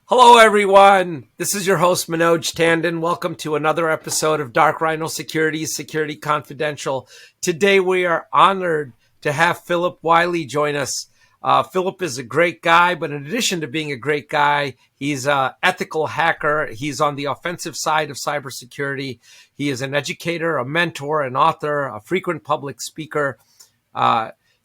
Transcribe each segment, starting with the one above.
Hello, everyone. This is your host, Manoj Tandon. Welcome to another episode of Dark Rhino Security's Security Confidential. Today, we are honored to have Phillip Wylie join us. Phillip is a great guy, but in addition to being a great guy, he's an ethical hacker. He's on the offensive side of cybersecurity. He is an educator, a mentor, an author, a frequent public speaker.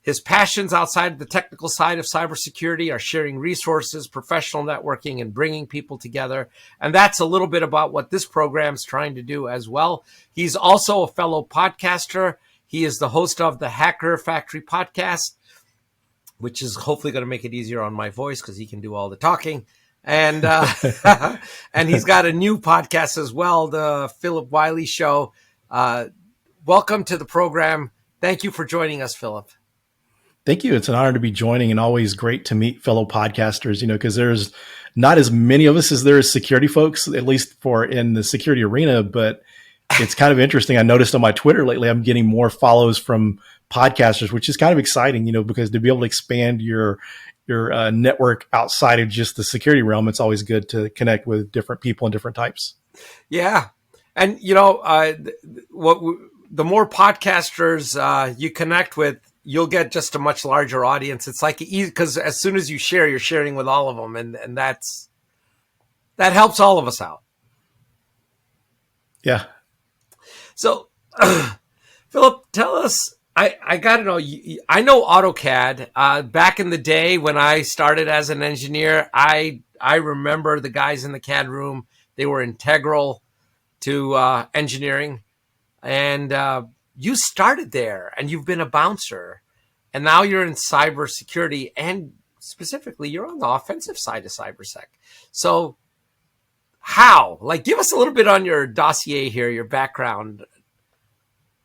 His passions outside of the technical side of cybersecurity are sharing resources, professional networking, and bringing people together. And that's a little bit about what this program's trying to do as well. He's also a fellow podcaster. He is the host of the Hacker Factory Podcast, which is hopefully going to make it easier on my voice because he can do all the talking. And and he's got a new podcast as well, the Phillip Wylie Show. Welcome to the program. Thank you for joining us, Phillip. Thank you. It's an honor to be joining and always great to meet fellow podcasters, because there's not as many of us as there is security folks, at least for in the security arena. But it's kind of interesting. I noticed on my Twitter lately, I'm getting more follows from podcasters, which is kind of exciting, because to be able to expand your network outside of just the security realm, it's always good to connect with different people and different types. Yeah. And, the more podcasters you connect with, you'll get just a much larger audience. It's like easy because as soon as you share, you're sharing with all of them. And that helps all of us out. Yeah. So, Phillip, tell us, I got to know, I know AutoCAD. Back in the day when I started as an engineer, I remember the guys in the CAD room. They were integral to engineering. And you started there and you've been a bouncer. And now you're in cybersecurity. And specifically, you're on the offensive side of cybersec. So how? Give us a little bit on your dossier here, your background.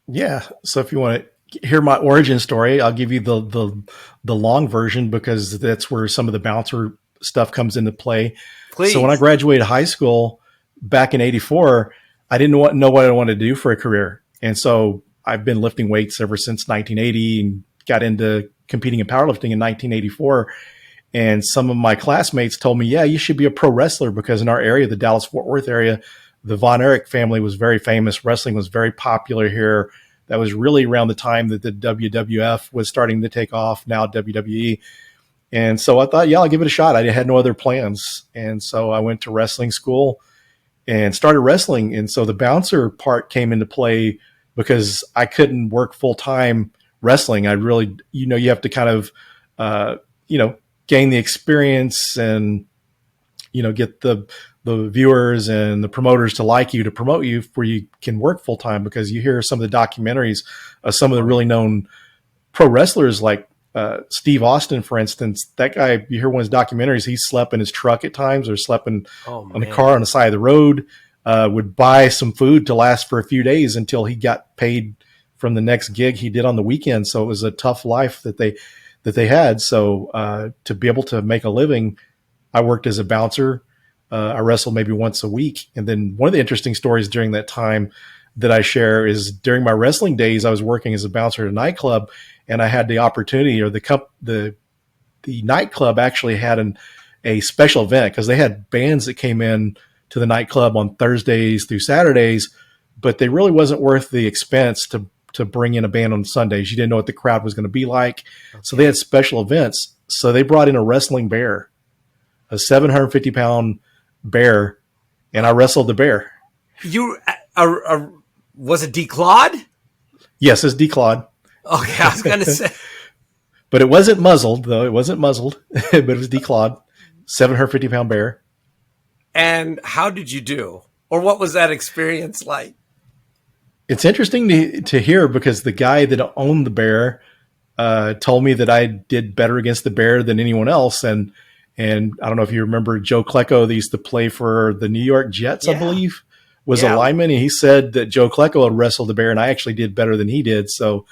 Yeah. So if you want to hear my origin story, I'll give you the long version because that's where some of the bouncer stuff comes into play. Please. So when I graduated high school back in '84, I didn't know what I wanted to do for a career. And so I've been lifting weights ever since 1980 and got into competing in powerlifting in 1984. And some of my classmates told me, yeah, you should be a pro wrestler because in our area, the Dallas-Fort Worth area, the Von Erich family was very famous. Wrestling was very popular here. That was really around the time that the WWF was starting to take off, now WWE. And so I thought, yeah, I'll give it a shot. I had no other plans. And so I went to wrestling school and started wrestling. And so the bouncer part came into play because I couldn't work full time wrestling. I really, you have to kind of, gain the experience and, get the viewers and the promoters to like you, to promote you where you can work full time, because you hear some of the documentaries of some of the really known pro wrestlers like Steve Austin, for instance. That guy, you hear one of his documentaries, he slept in his truck at times or slept on the car on the side of the road. Would buy some food to last for a few days until he got paid from the next gig he did on the weekend. So it was a tough life that they had. So to be able to make a living, I worked as a bouncer. I wrestled maybe once a week. And then one of the interesting stories during that time that I share is during my wrestling days, I was working as a bouncer at a nightclub, and I had the opportunity, or the nightclub actually had a special event because they had bands that came in to the nightclub on Thursdays through Saturdays, but they really wasn't worth the expense to bring in a band on Sundays. You didn't know what the crowd was going to be like. Okay. So they had special events. So they brought in a wrestling bear, a 750-pound bear, and I wrestled the bear. Was it declawed? Yes, it's declawed. Okay, I was going to say. But it wasn't muzzled, though. It wasn't muzzled, but it was declawed. 750-pound bear. And how did you do? Or what was that experience like? It's interesting to hear because the guy that owned the bear told me that I did better against the bear than anyone else. And I don't know if you remember Joe Klecko, that used to play for the New York Jets, I believe, was a lineman. And he said that Joe Klecko had wrestled the bear and I actually did better than he did. So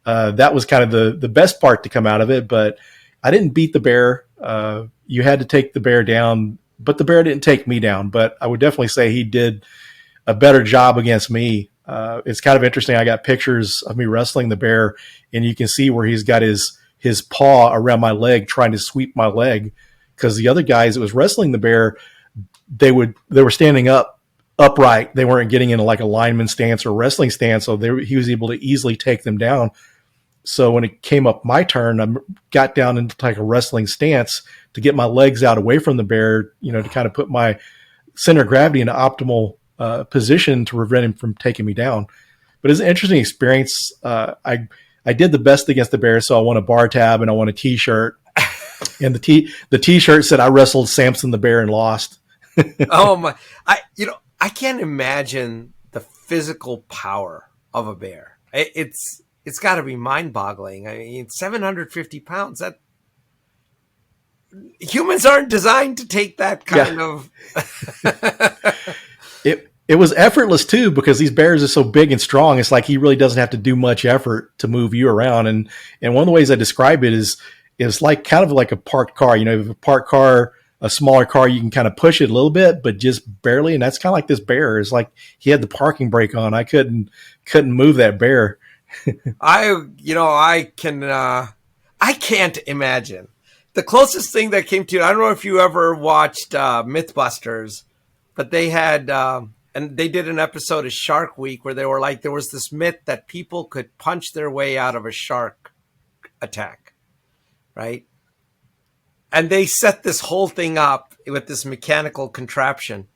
that was kind of the best part to come out of it. But I didn't beat the bear. You had to take the bear down, but the bear didn't take me down. But I would definitely say he did a better job against me. It's kind of interesting. I got pictures of me wrestling the bear, and you can see where he's got his paw around my leg trying to sweep my leg. because the other guys that was wrestling the bear, they were standing upright. They weren't getting into like a lineman stance or wrestling stance. So he was able to easily take them down. So when it came up my turn, I got down into like a wrestling stance to get my legs out away from the bear, to kind of put my center of gravity in an optimal position to prevent him from taking me down. But it's an interesting experience. I did the best against the bear, so I won a bar tab and I won a T-shirt. And the T-shirt said I wrestled Samson the bear and lost. Oh my! I can't imagine the physical power of a bear. It's got to be mind-boggling. I mean, 750 pounds. That humans aren't designed to take that kind of. It was effortless too, because these bears are so big and strong. It's like he really doesn't have to do much effort to move you around. And one of the ways I describe it is like kind of like a parked car. If a parked car, a smaller car, you can kind of push it a little bit, but just barely. And that's kind of like this bear. It's like he had the parking brake on. I couldn't move that bear. I can't imagine. The closest thing that came to, I don't know if you ever watched Mythbusters, but they had, and they did an episode of Shark Week where they were like, there was this myth that people could punch their way out of a shark attack, right? And they set this whole thing up with this mechanical contraption.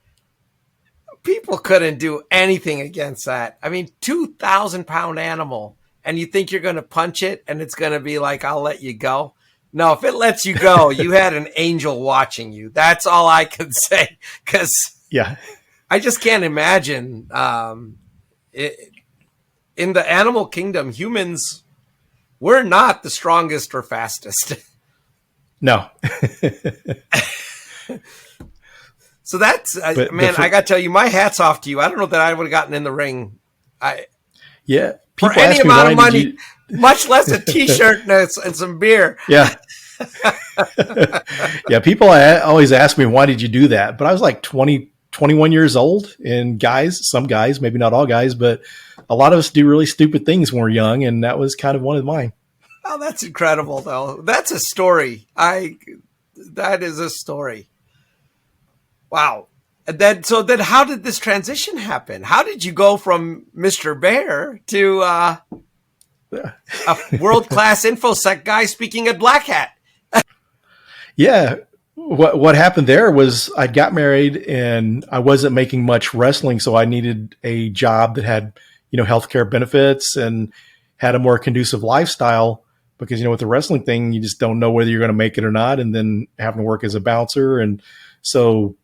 People couldn't do anything against that. I mean, 2,000-pound animal, and you think you're going to punch it and it's going to be like, I'll let you go. No, if it lets you go, you had an angel watching you. That's all I can say. Because I just can't imagine. In the animal kingdom, humans, we're not the strongest or fastest. No. So that's, I got to tell you, my hat's off to you. I don't know that I would have gotten in the ring. For any amount of money, much less a T-shirt and some beer. Yeah. Yeah. People always ask me, why did you do that? But I was like 20, 21 years old, and some guys, maybe not all guys, but a lot of us do really stupid things when we're young. And that was kind of one of mine. Oh, that's incredible though. That's a story. That is a story. Wow. And then how did this transition happen? How did you go from Mr. Bear to a world-class InfoSec guy speaking at Black Hat? Yeah. What happened there was I got married and I wasn't making much wrestling. So I needed a job that had, healthcare benefits and had a more conducive lifestyle, because, with the wrestling thing, you just don't know whether you're going to make it or not. And then having to work as a bouncer. And so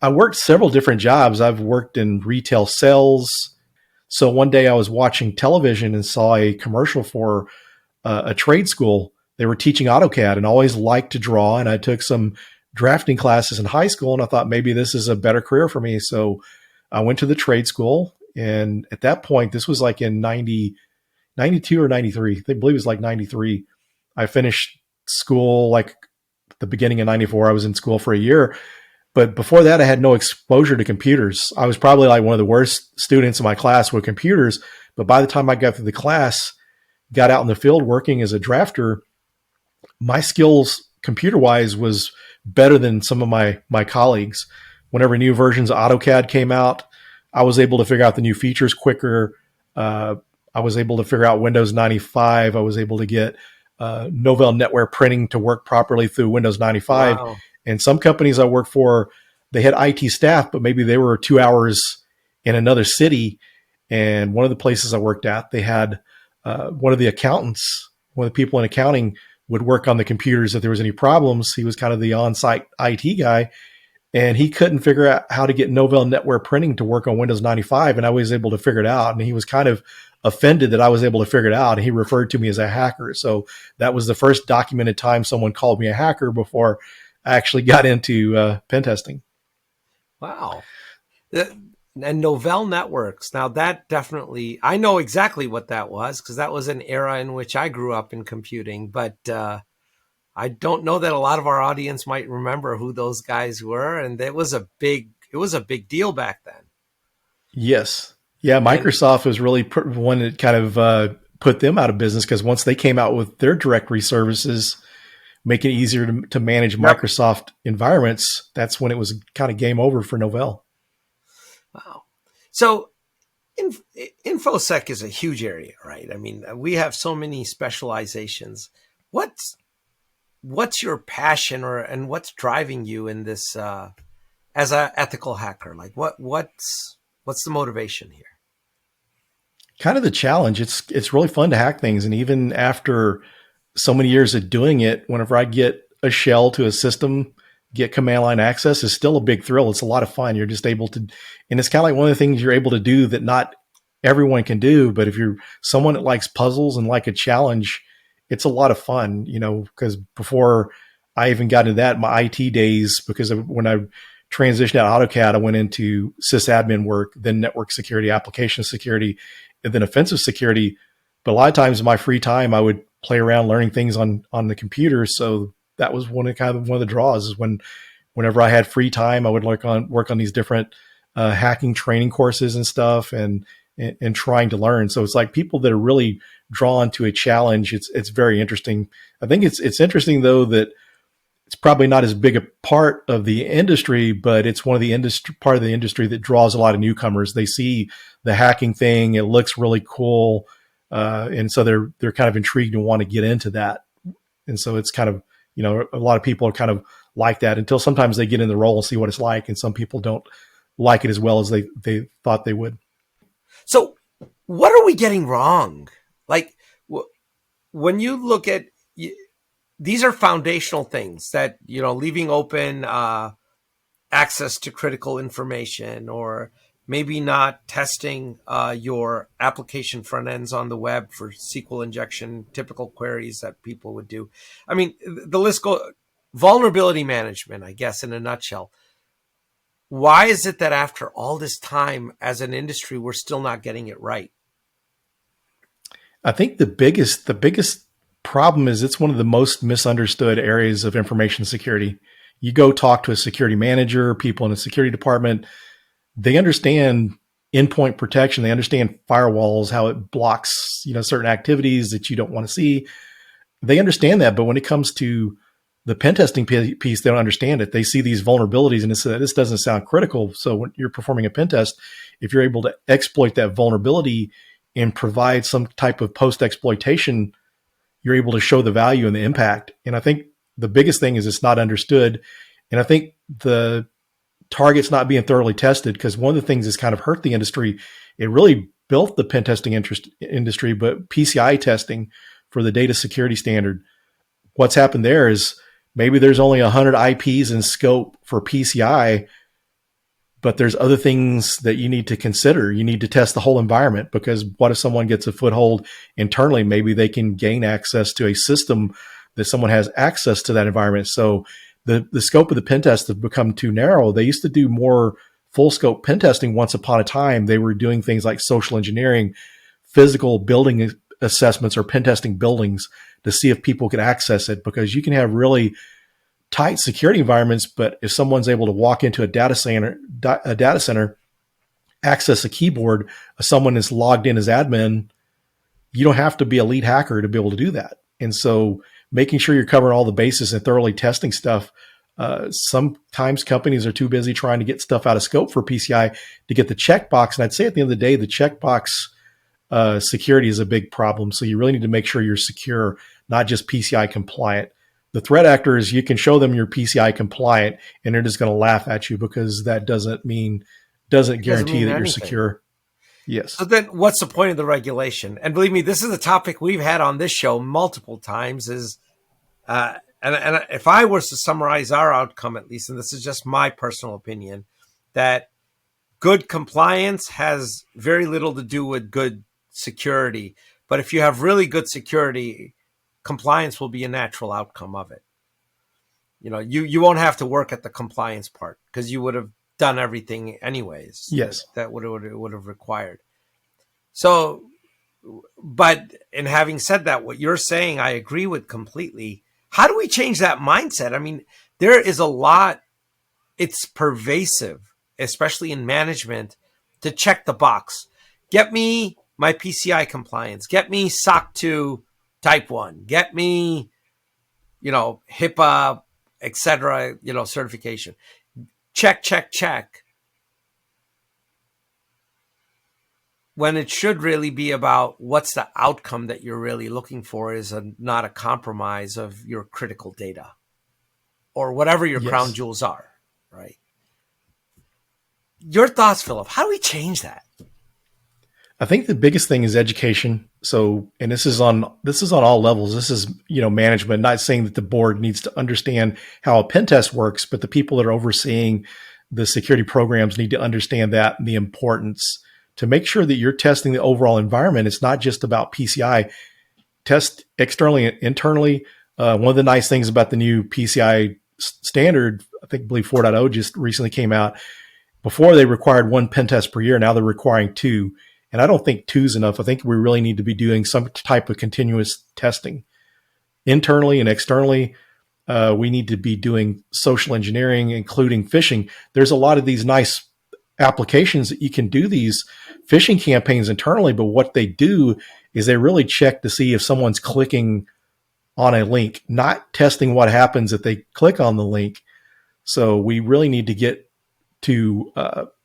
I worked several different jobs. I've worked in retail sales. So one day I was watching television and saw a commercial for a trade school. They were teaching AutoCAD, and I always liked to draw. And I took some drafting classes in high school, and I thought maybe this is a better career for me. So I went to the trade school. And at that point, this was like in 92 or 93. I believe it was like 93. I finished school like the beginning of 94. I was in school for a year. But before that, I had no exposure to computers. I was probably like one of the worst students in my class with computers. But by the time I got through the class, got out in the field working as a drafter, my skills computer-wise was better than some of my colleagues. Whenever new versions of AutoCAD came out, I was able to figure out the new features quicker. I was able to figure out Windows 95. I was able to get Novell NetWare printing to work properly through Windows 95. Wow. And some companies I worked for, they had IT staff, but maybe they were 2 hours in another city. And one of the places I worked at, they had one of the accountants, one of the people in accounting would work on the computers if there was any problems. He was kind of the on-site IT guy, and he couldn't figure out how to get Novell NetWare printing to work on Windows 95. And I was able to figure it out. And he was kind of offended that I was able to figure it out. And he referred to me as a hacker. So that was the first documented time someone called me a hacker before I actually got into pen testing. Wow. And Novell Networks. Now that definitely, I know exactly what that was, because that was an era in which I grew up in computing, but I don't know that a lot of our audience might remember who those guys were. And it was a big deal back then. Yes. Yeah. Microsoft was really one that kind of put them out of business, because once they came out with their directory services, make it easier to manage Microsoft environments, that's when it was kind of game over for Novell. Wow. So InfoSec is a huge area, right? I mean, we have so many specializations. What's your passion and what's driving you in this as an ethical hacker? Like what's the motivation here? Kind of the challenge. It's really fun to hack things. And even after so many years of doing it, whenever I get a shell to a system, get command line access is still a big thrill. It's a lot of fun. You're just able to, and it's kind of like one of the things you're able to do that not everyone can do. But if you're someone that likes puzzles and like a challenge, it's a lot of fun, because before I even got into that, my IT days, because when I transitioned out of AutoCAD, I went into sysadmin work, then network security, application security, and then offensive security. But a lot of times in my free time, I would play around learning things on the computer. So that was one of the draws is whenever I had free time, I would work on these different hacking training courses and stuff and trying to learn. So it's like people that are really drawn to a challenge. It's very interesting. I think it's interesting though that it's probably not as big a part of the industry, but it's one of the part of the industry that draws a lot of newcomers. They see the hacking thing, it looks really cool, and so they're kind of intrigued and want to get into that. And so it's kind of a lot of people are kind of like that until sometimes they get in the role and see what it's like, and some people don't like it as well as they thought they would. So, what are we getting wrong? Like when you look at these are foundational things that, leaving open access to critical information, or maybe not testing your application front ends on the web for SQL injection, typical queries that people would do. I mean, the list goes, vulnerability management, I guess, in a nutshell. Why is it that after all this time as an industry, we're still not getting it right? I think the biggest problem is it's one of the most misunderstood areas of information security. You go talk to a security manager, people in a security department, they understand endpoint protection. They understand firewalls, how it blocks, certain activities that you don't want to see. They understand that. But when it comes to the pen testing piece, they don't understand it. They see these vulnerabilities and this doesn't sound critical. So when you're performing a pen test, if you're able to exploit that vulnerability and provide some type of post-exploitation, you're able to show the value and the impact. And I think the biggest thing is it's not understood. And I think the target's not being thoroughly tested, because one of the things that's kind of hurt the industry, it really built the pen testing industry, but PCI testing for the data security standard. What's happened there is maybe there's only 100 IPs in scope for PCI, but there's other things that you need to consider. You need to test the whole environment, because what if someone gets a foothold internally? Maybe they can gain access to a system that someone has access to that environment. So the scope of the pen test has become too narrow. They used to do more full scope pen testing once upon a time. They were doing things like social engineering, physical building assessments, or pen testing buildings to see if people could access it, because you can have really tight security environments, but if someone's able to walk into a data center, access a keyboard, someone is logged in as admin, you don't have to be a lead hacker to be able to do that. And so making sure you're covering all the bases and thoroughly testing stuff. Sometimes companies are too busy trying to get stuff out of scope for PCI to get the checkbox. And I'd say at the end of the day, the checkbox security is a big problem. So you really need to make sure you're secure, not just PCI compliant. The threat actors, you can show them you're PCI compliant and they're just going to laugh at you, because that doesn't guarantee that you're secure. Yes. So then what's the point of the regulation? And believe me, this is a topic we've had on this show multiple times, is, and if I was to summarize our outcome, at least, and this is just my personal opinion, that good compliance has very little to do with good security. But if you have really good security, compliance will be a natural outcome of it. You won't have to work at the compliance part, because you would have done everything anyways. Yes. That would have required. So, but in having said that, what you're saying, I agree with completely. How do we change that mindset? I mean, there is a lot, it's pervasive, especially in management, to check the box. Get me my PCI compliance, get me SOC 2 type 1, get me, HIPAA, etc., certification. Check. When it should really be about what's the outcome that you're really looking for is not a compromise of your critical data or whatever your crown jewels are, right? Your thoughts, Phillip, how do we change that? I think the biggest thing is education. So, and this is on all levels. This is, management, not saying that the board needs to understand how a pen test works, but the people that are overseeing the security programs need to understand that and the importance to make sure that you're testing the overall environment. It's not just about PCI. Test externally and internally. One of the nice things about the new PCI standard, I believe 4.0 just recently came out. Before they required one pen test per year. Now they're requiring 2. And I don't think 2 is enough. I think we really need to be doing some type of continuous testing internally and externally. We need to be doing social engineering, including phishing. There's a lot of these nice applications that you can do these phishing campaigns internally, but what they do is they really check to see if someone's clicking on a link, not testing what happens if they click on the link. So we really need to get to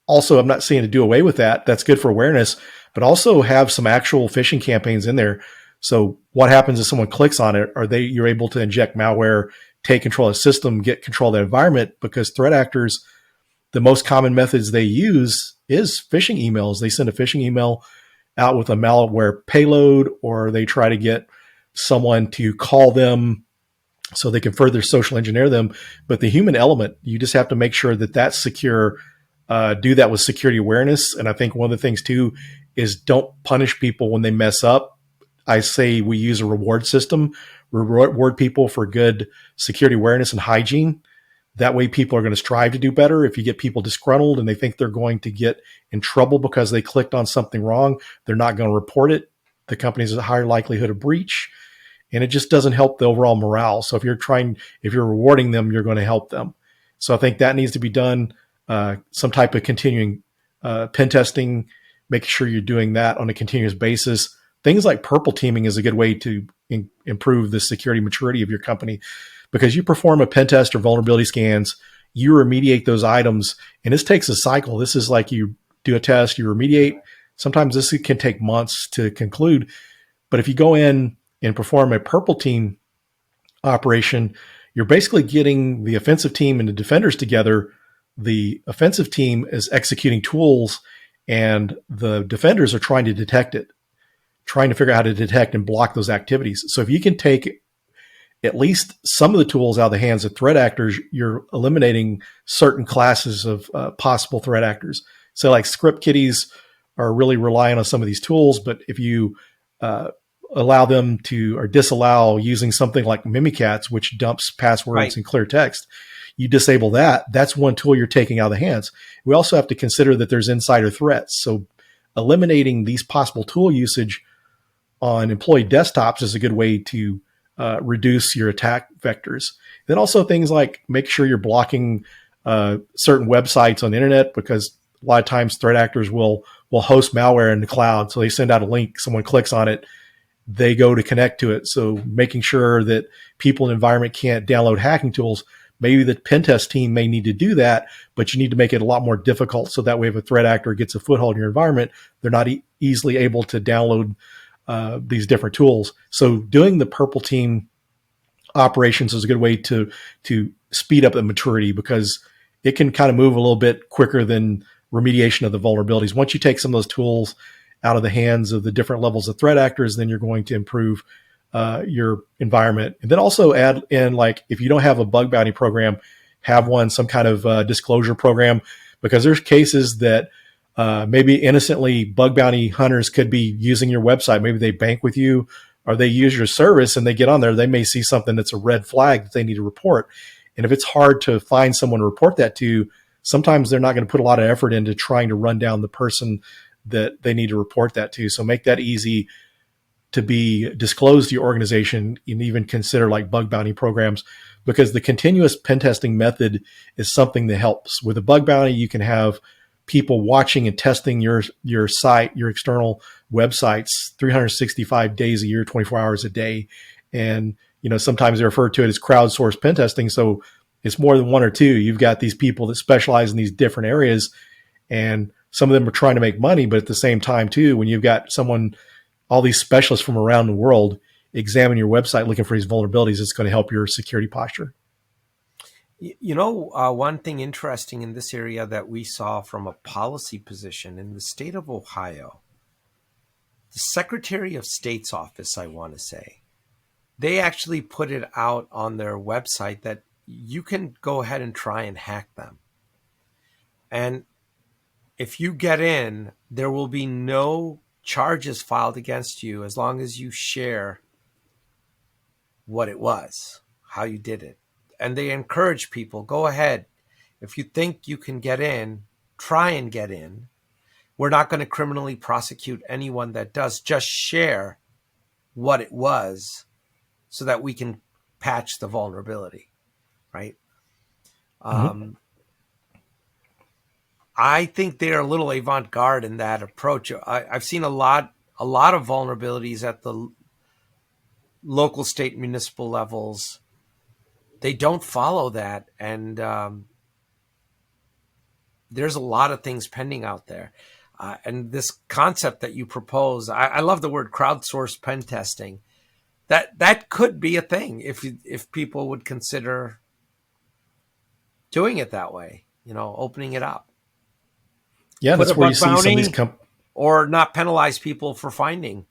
also, I'm not saying to do away with that. That's good for awareness, but also have some actual phishing campaigns in there. So what happens if someone clicks on it? You're able to inject malware, take control of the system, get control of the environment, because threat actors, the most common methods they use is phishing emails. They send a phishing email out with a malware payload, or they try to get someone to call them so they can further social engineer them. But the human element, you just have to make sure that that's secure. Do that with security awareness. And I think one of the things too is don't punish people when they mess up. I say we use a reward system, reward people for good security awareness and hygiene. That way people are going to strive to do better. If you get people disgruntled and they think they're going to get in trouble because they clicked on something wrong, they're not going to report it. The company has a higher likelihood of breach. And it just doesn't help the overall morale. So if you're rewarding them, you're going to help them. So I think that needs to be done. Some type of continuing pen testing, making sure you're doing that on a continuous basis. Things like purple teaming is a good way to improve the security maturity of your company, because you perform a pen test or vulnerability scans, you remediate those items, and this takes a cycle. This is like you do a test, you remediate. Sometimes this can take months to conclude. But if you go in and perform a purple team operation, you're basically getting the offensive team and the defenders together. The offensive team is executing tools and the defenders are trying to detect it, trying to figure out how to detect and block those activities. So if you can take at least some of the tools out of the hands of threat actors, you're eliminating certain classes of possible threat actors. So like script kiddies are really relying on some of these tools, but if you allow them to, or disallow using something like Mimikatz, which dumps passwords in clear text, you disable that. That's one tool you're taking out of the hands. We also have to consider that there's insider threats. So eliminating these possible tool usage on employee desktops is a good way to reduce your attack vectors. Then also things like make sure you're blocking certain websites on the internet, because a lot of times threat actors will host malware in the cloud. So they send out a link, someone clicks on it, they go to connect to it. So making sure that people in the environment can't download hacking tools. Maybe the pen test team may need to do that, but you need to make it a lot more difficult. So that way, if a threat actor gets a foothold in your environment, they're not easily able to download these different tools. So doing the purple team operations is a good way to speed up the maturity, because it can kind of move a little bit quicker than remediation of the vulnerabilities. Once you take some of those tools out of the hands of the different levels of threat actors, then you're going to improve your environment. And then also add in, like, if you don't have a bug bounty program, have one, some kind of disclosure program, because there's cases that maybe innocently bug bounty hunters could be using your website. Maybe they bank with you or they use your service and they get on there. They may see something that's a red flag that they need to report. And if it's hard to find someone to report that to, sometimes they're not going to put a lot of effort into trying to run down the person that they need to report that to. So make that easy to be disclosed to your organization, and even consider like bug bounty programs, because the continuous pen testing method is something that helps. With a bug bounty, you can have people watching and testing your site, your external websites, 365 days a year, 24 hours a day. And sometimes they refer to it as crowdsourced pen testing. So it's more than one or two. You've got these people that specialize in these different areas, and some of them are trying to make money. But at the same time, too, when you've got all these specialists from around the world examine your website looking for these vulnerabilities, it's going to help your security posture. One thing interesting in this area that we saw from a policy position in the state of Ohio, the Secretary of State's office, I want to say, they actually put it out on their website that you can go ahead and try and hack them. And if you get in, there will be no charges filed against you as long as you share what it was, how you did it. And they encourage people, go ahead. If you think you can get in, try and get in. We're not going to criminally prosecute anyone that does. Just share what it was so that we can patch the vulnerability, right? Mm-hmm. I think they're a little avant-garde in that approach. I've seen a lot of vulnerabilities at the local, state, municipal levels. They don't follow that, and there's a lot of things pending out there. And this concept that you propose, I love the word crowdsourced pen testing. That could be a thing if people would consider doing it that way, opening it up. Yeah, that's where you see some of these or not penalize people for finding.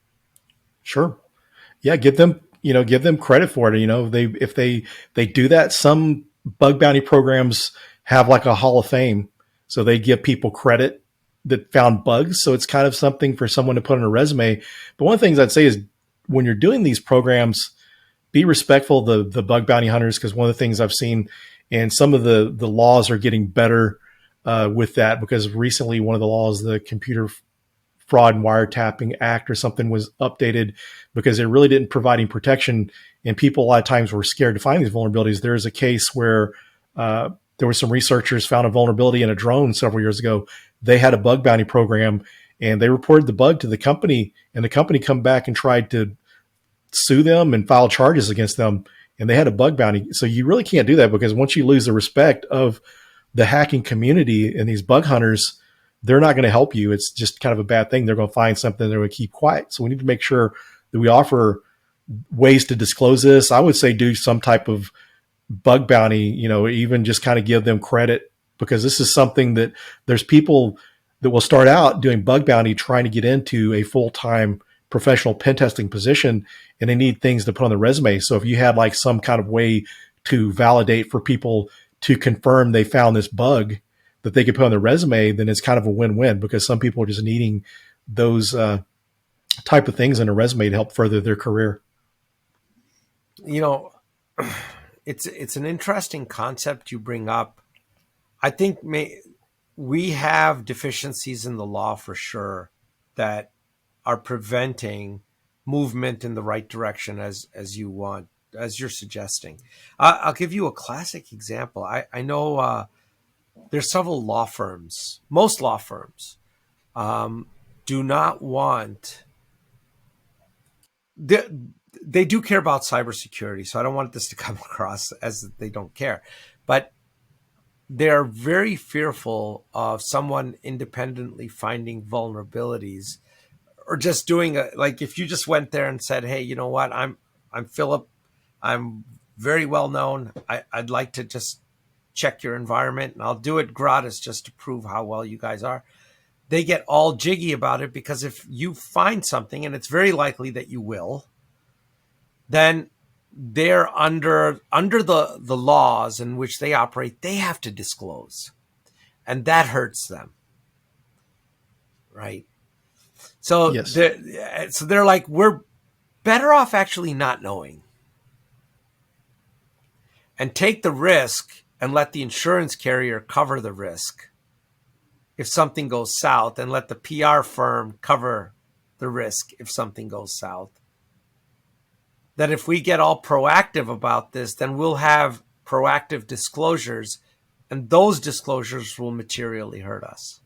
Sure. Yeah, give them credit for it. If they do that, some bug bounty programs have like a Hall of Fame. So they give people credit that found bugs. So it's kind of something for someone to put on a resume. But one of the things I'd say is when you're doing these programs, be respectful of the bug bounty hunters, because one of the things I've seen, and some of the laws are getting better with that, because recently one of the laws, the Computer Fraud and Wiretapping Act or something, was updated because it really didn't provide any protection, and people a lot of times were scared to find these vulnerabilities. There was a case where there were some researchers found a vulnerability in a drone several years ago. They had a bug bounty program, and they reported the bug to the company, and the company come back and tried to sue them and file charges against them, and they had a bug bounty. So you really can't do that, because once you lose the respect of the hacking community and these bug hunters, they're not going to help you. It's just kind of a bad thing. They're going to find something they're going to keep quiet. So we need to make sure that we offer ways to disclose this. I would say do some type of bug bounty, even just kind of give them credit, because this is something that there's people that will start out doing bug bounty trying to get into a full-time professional pen testing position, and they need things to put on the resume. So if you had like some kind of way to validate for people to confirm they found this bug that they could put on their resume, then it's kind of a win-win, because some people are just needing those type of things in a resume to help further their career. It's an interesting concept you bring up. I think we have deficiencies in the law for sure that are preventing movement in the right direction as you're suggesting. I'll give you a classic example. I know there's several law firms. Most law firms do not want. They do care about cybersecurity, so I don't want this to come across as they don't care. But they're very fearful of someone independently finding vulnerabilities, or just doing like if you just went there and said, "Hey, you know what? I'm Phillip. I'm very well known. I'd like to just check your environment, and I'll do it gratis just to prove how well you guys are." They get all jiggy about it, because if you find something, and it's very likely that you will, then they're under the laws in which they operate, they have to disclose, and that hurts them, right? So yes. They're like, we're better off actually not knowing and take the risk and let the insurance carrier cover the risk if something goes south, and let the PR firm cover the risk if something goes south. That if we get all proactive about this, then we'll have proactive disclosures, and those disclosures will materially hurt us.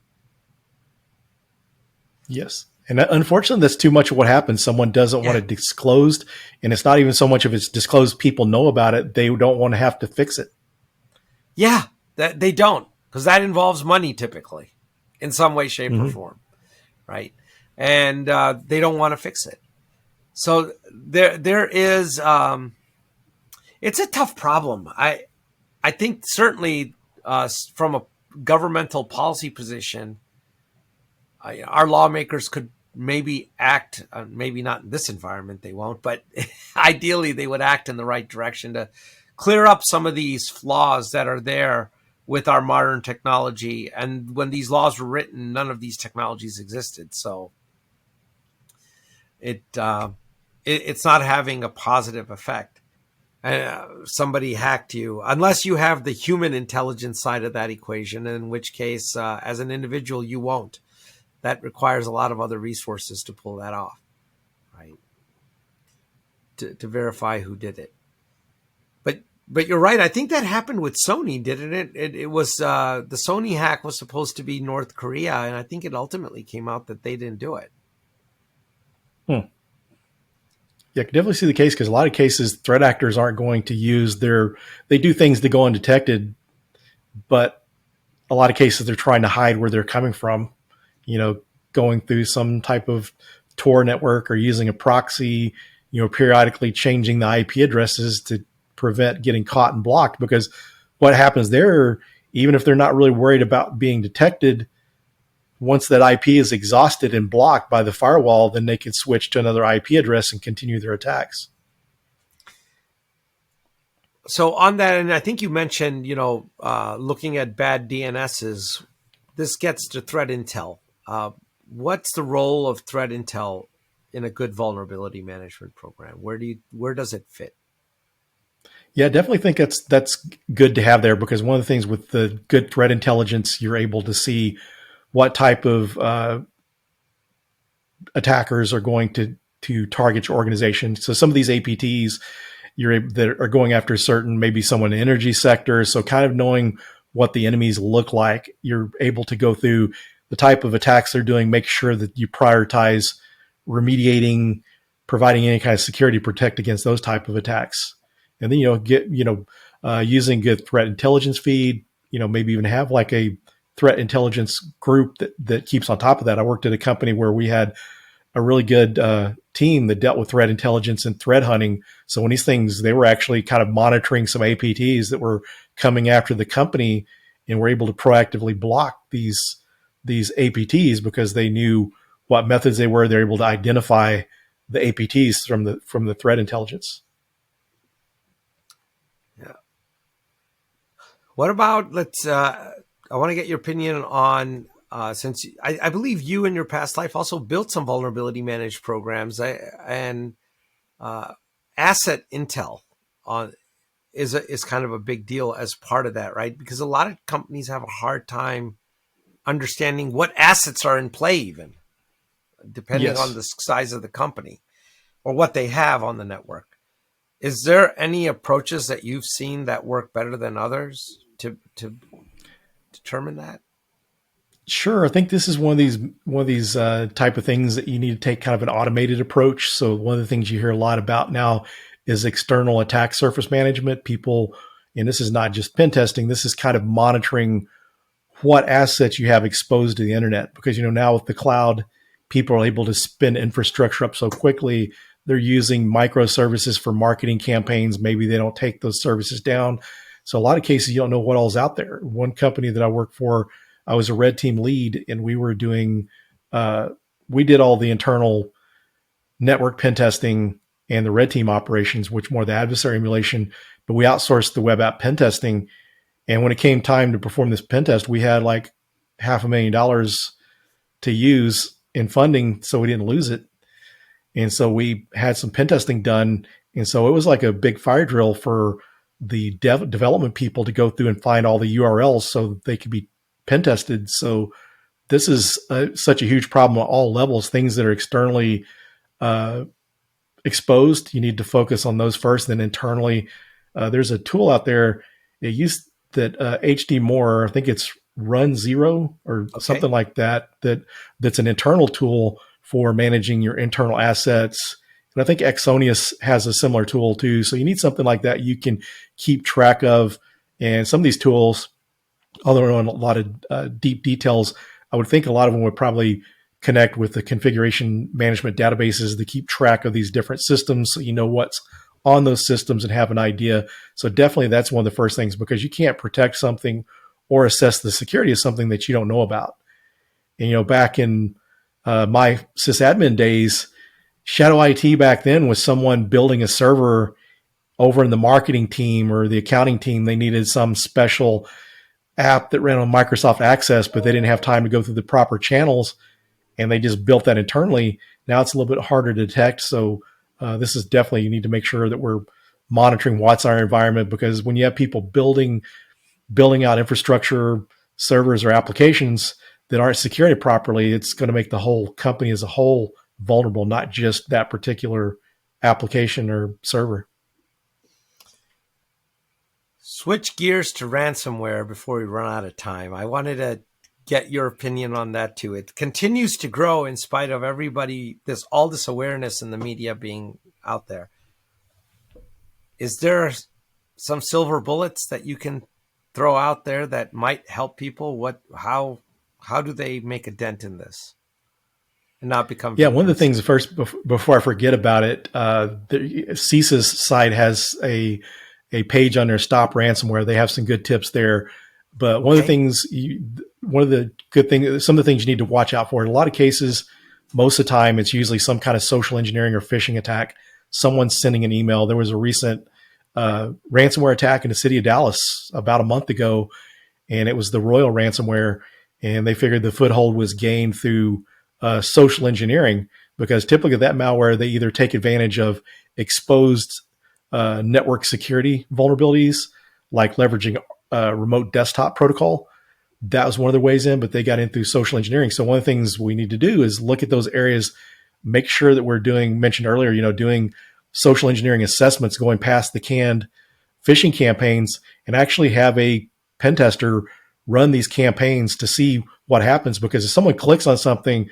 Yes. And unfortunately, that's too much of what happens. Someone doesn't want it disclosed, and it's not even so much of it's disclosed. People know about it. They don't want to have to fix it. Yeah, that they don't, because that involves money typically in some way, shape, or form, right? And they don't want to fix it. So there is, it's a tough problem. I think certainly from a governmental policy position, our lawmakers could maybe act, maybe not in this environment, they won't, but ideally they would act in the right direction to clear up some of these flaws that are there with our modern technology. And when these laws were written, none of these technologies existed. So it's not having a positive effect. Somebody hacked you, unless you have the human intelligence side of that equation, in which case, as an individual, you won't. That requires a lot of other resources to pull that off, right? To verify who did it. But you're right. I think that happened with Sony, didn't it? It was the Sony hack was supposed to be North Korea, and I think it ultimately came out that they didn't do it. Yeah, I can definitely see the case, because a lot of cases, threat actors aren't going to use they do things to go undetected, but a lot of cases they're trying to hide where they're coming from, going through some type of Tor network or using a proxy, periodically changing the IP addresses to prevent getting caught and blocked. Because what happens there, even if they're not really worried about being detected, once that IP is exhausted and blocked by the firewall, then they can switch to another IP address and continue their attacks. So on that, and I think you mentioned, looking at bad DNSs, this gets to threat intel. What's the role of threat intel in a good vulnerability management program? Where does it fit? Yeah, I definitely think that's good to have there, because one of the things with the good threat intelligence, you're able to see what type of attackers are going to target your organization. So some of these APTs that are going after certain, maybe someone in the energy sector. So kind of knowing what the enemies look like, you're able to go through the type of attacks they're doing, make sure that you prioritize remediating, providing any kind of security protect against those type of attacks. And then, using good threat intelligence feed, maybe even have like a threat intelligence group that keeps on top of that. I worked at a company where we had a really good team that dealt with threat intelligence and threat hunting. So when these things, they were actually kind of monitoring some APTs that were coming after the company, and were able to proactively block these APTs because they knew what methods they were. They're able to identify the APTs from the threat intelligence. Yeah. What about, I want to get your opinion on, since I believe you in your past life also built some vulnerability managed programs, and asset intel is kind of a big deal as part of that, right? Because a lot of companies have a hard time understanding what assets are in play, even depending on the size of the company or what they have on the network. Is there any approaches that you've seen that work better than others to determine that? Sure. I think this is one of these type of things that you need to take kind of an automated approach. So one of the things you hear a lot about now is external attack surface management. People, and this is not just pen testing, this is kind of monitoring what assets you have exposed to the internet. Because, now with the cloud, people are able to spin infrastructure up so quickly. They're using microservices for marketing campaigns. Maybe they don't take those services down. So a lot of cases, you don't know what all's out there. One company that I worked for, I was a red team lead, and we were doing, we did all the internal network pen testing and the red team operations, which more the adversary emulation, but we outsourced the web app pen testing. And when it came time to perform this pen test, we had like $500,000 to use in funding, so we didn't lose it. And so we had some pen testing done. And so it was like a big fire drill for the development people to go through and find all the URLs so that they could be pen tested. So this is such a huge problem at all levels. Things that are externally exposed, you need to focus on those first. Then internally, there's a tool out there. It used that HD I think it's Run Zero or something like that. That's an internal tool for managing your internal assets. And I think Exonius has a similar tool too. So you need something like that you can keep track of. And some of these tools, although in a lot of deep details, I would think a lot of them would probably connect with the configuration management databases to keep track of these different systems so you know what's on those systems and have an idea. So definitely that's one of the first things, because you can't protect something or assess the security of something that you don't know about. And, back in my sysadmin days, Shadow IT back then was someone building a server over in the marketing team or the accounting team. They needed some special app that ran on Microsoft Access, but they didn't have time to go through the proper channels, and they just built that internally. Now it's a little bit harder to detect. So this is definitely, you need to make sure that we're monitoring what's our environment, because when you have people building out infrastructure, servers or applications that aren't secured properly, it's going to make the whole company as a whole vulnerable, not just that particular application or server. Switch gears to ransomware before we run out of time. I wanted to get your opinion on that too. It continues to grow in spite of everybody, all this awareness in the media being out there. Is there some silver bullets that you can throw out there that might help people? How do they make a dent in this and not become? Yeah, one of the things first, before I forget about it, the CISA's site has a page on their Stop Ransomware. They have some good tips there. But one of the things, some of the things you need to watch out for, in a lot of cases, most of the time, it's usually some kind of social engineering or phishing attack. Someone's sending an email. There was a recent ransomware attack in the city of Dallas about a month ago, and it was the Royal ransomware. And they figured the foothold was gained through social engineering, because typically that malware, they either take advantage of exposed network security vulnerabilities, like leveraging remote desktop protocol. That was one of the ways in, but they got in through social engineering. So one of the things we need to do is look at those areas, make sure that we're mentioned earlier, doing social engineering assessments, going past the canned phishing campaigns, and actually have a pen tester run these campaigns to see what happens. Because if someone clicks on something,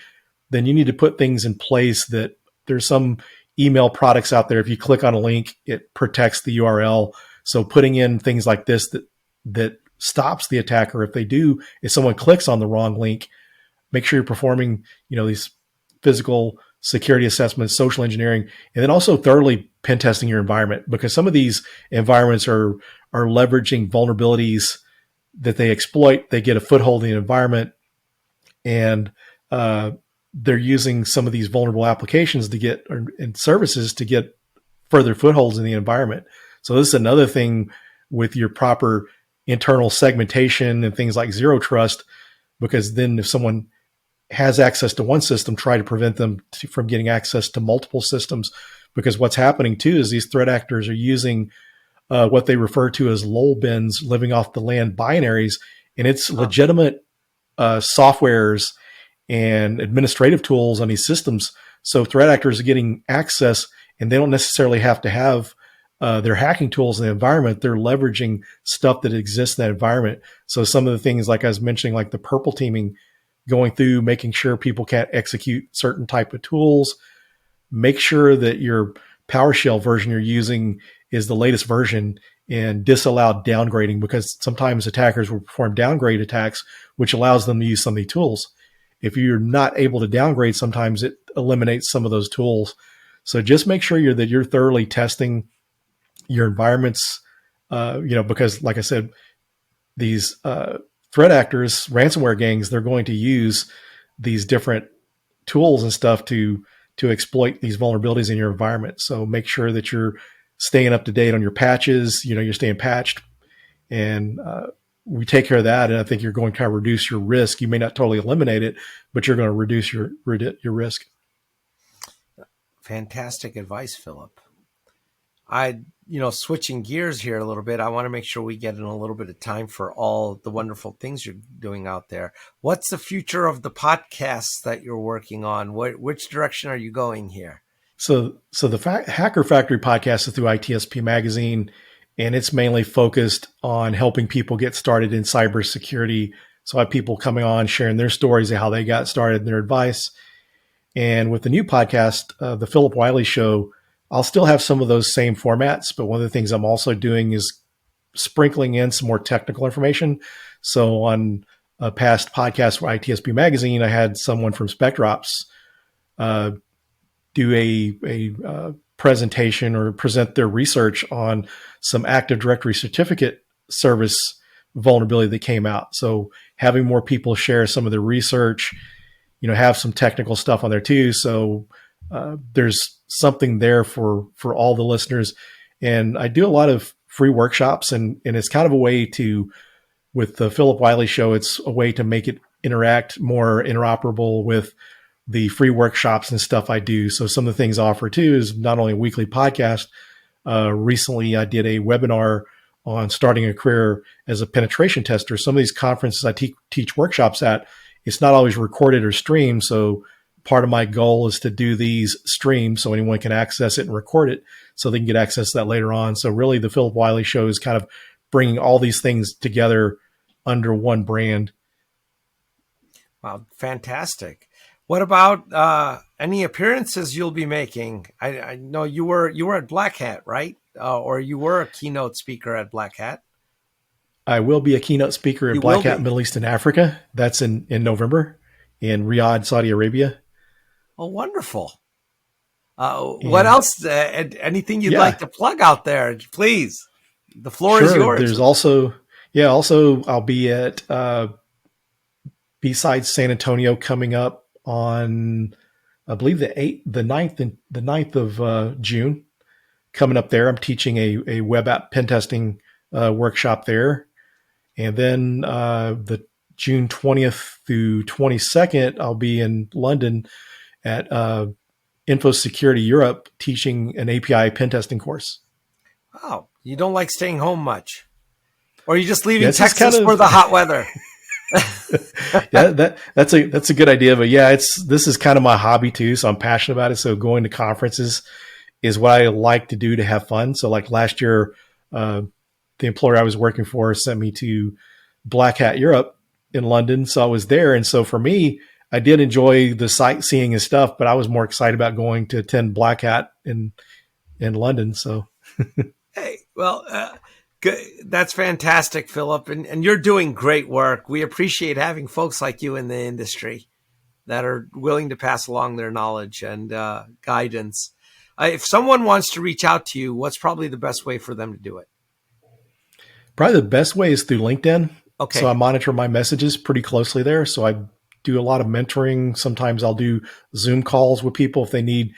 then you need to put things in place that there's some email products out there. If you click on a link, it protects the URL. So putting in things like this that stops the attacker. If someone clicks on the wrong link, make sure you're performing, these physical security assessments, social engineering, and then also thoroughly pen testing your environment, because some of these environments are leveraging vulnerabilities that they exploit. They get a foothold in the environment, and they're using some of these vulnerable applications and services to get further footholds in the environment. So this is another thing with your proper internal segmentation and things like zero trust, because then if someone has access to one system, try to prevent them from getting access to multiple systems. Because what's happening too is these threat actors are using what they refer to as lol bins, living off the land binaries, and it's legitimate softwares and administrative tools on these systems. So threat actors are getting access, and they don't necessarily have to have their hacking tools in the environment. They're leveraging stuff that exists in that environment. So some of the things, like I was mentioning, like the purple teaming, going through, making sure people can't execute certain type of tools. Make sure that your PowerShell version you're using is the latest version, and disallow downgrading, because sometimes attackers will perform downgrade attacks, which allows them to use some of these tools. If you're not able to downgrade, sometimes it eliminates some of those tools. So just make sure you're thoroughly testing your environments, because like I said, these threat actors, ransomware gangs, they're going to use these different tools and stuff to exploit these vulnerabilities in your environment. So make sure that you're staying up to date on your patches, you're staying patched, and we take care of that. And I think you're going to reduce your risk. You may not totally eliminate it, but you're going to reduce your risk. Fantastic advice, Phillip. Switching gears here a little bit, I want to make sure we get in a little bit of time for all the wonderful things you're doing out there. What's the future of the podcasts that you're working on? Which direction are you going here? So the Hacker Factory podcast is through ITSP Magazine, and it's mainly focused on helping people get started in cybersecurity. So I have people coming on, sharing their stories of how they got started and their advice. And with the new podcast, the Phillip Wylie Show, I'll still have some of those same formats, but one of the things I'm also doing is sprinkling in some more technical information. So on a past podcast for ITSP Magazine, I had someone from SpectreOps do a presentation or present their research on some Active Directory certificate service vulnerability that came out. So having more people share some of their research, have some technical stuff on there too. So there's something there for all the listeners. And I do a lot of free workshops, and it's kind of a way to, with the Phillip Wylie Show, it's a way to make it interact more interoperable with the free workshops and stuff I do. So some of the things I offer too is not only a weekly podcast. Recently, I did a webinar on starting a career as a penetration tester. Some of these conferences I teach workshops at, it's not always recorded or streamed. So part of my goal is to do these streams so anyone can access it and record it so they can get access to that later on. So really the Phillip Wylie Show is kind of bringing all these things together under one brand. Wow, fantastic. What about any appearances you'll be making? I know you were at Black Hat, right? Or you were a keynote speaker at Black Hat. I will be a keynote speaker at Black Hat Middle East and Africa. That's in November in Riyadh, Saudi Arabia. Oh, wonderful. What else? Anything you'd like to plug out there, please? The floor is yours. There's also I'll be at B-Side San Antonio coming up on, I believe the 9th of June, coming up there. I'm teaching a web app pen testing workshop there. And then the June 20th through 22nd, I'll be in London at Info Security Europe teaching an API pen testing course. Wow. You don't like staying home much? Or are you just leaving Texas for the hot weather? Yeah, that's a good idea. But yeah, this is kind of my hobby too. So I'm passionate about it. So going to conferences is what I like to do to have fun. So like last year, the employer I was working for sent me to Black Hat Europe in London. So I was there. And so for me, I did enjoy the sightseeing and stuff, but I was more excited about going to attend Black Hat in London. So, hey, well, good. That's fantastic, Phillip. And you're doing great work. We appreciate having folks like you in the industry that are willing to pass along their knowledge and guidance. If someone wants to reach out to you, what's probably the best way for them to do it? Probably the best way is through LinkedIn. Okay. So I monitor my messages pretty closely there. So I do a lot of mentoring. Sometimes I'll do Zoom calls with people if they need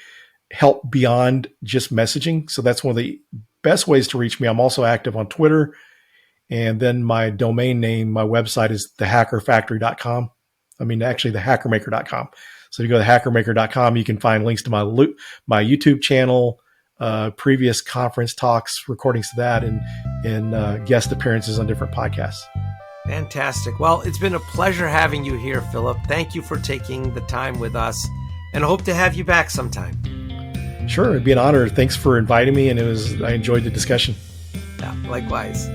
help beyond just messaging. So that's one of the best ways to reach me. I'm also active on Twitter. And then my domain name, my website is thehackerfactory.com. I mean, actually thehackermaker.com. So if you go to hackermaker.com, you can find links to my YouTube channel, previous conference talks, recordings to that, and guest appearances on different podcasts. Fantastic. Well, it's been a pleasure having you here, Phillip. Thank you for taking the time with us, and I hope to have you back sometime. Sure. It'd be an honor. Thanks for inviting me. And I enjoyed the discussion. Yeah, likewise.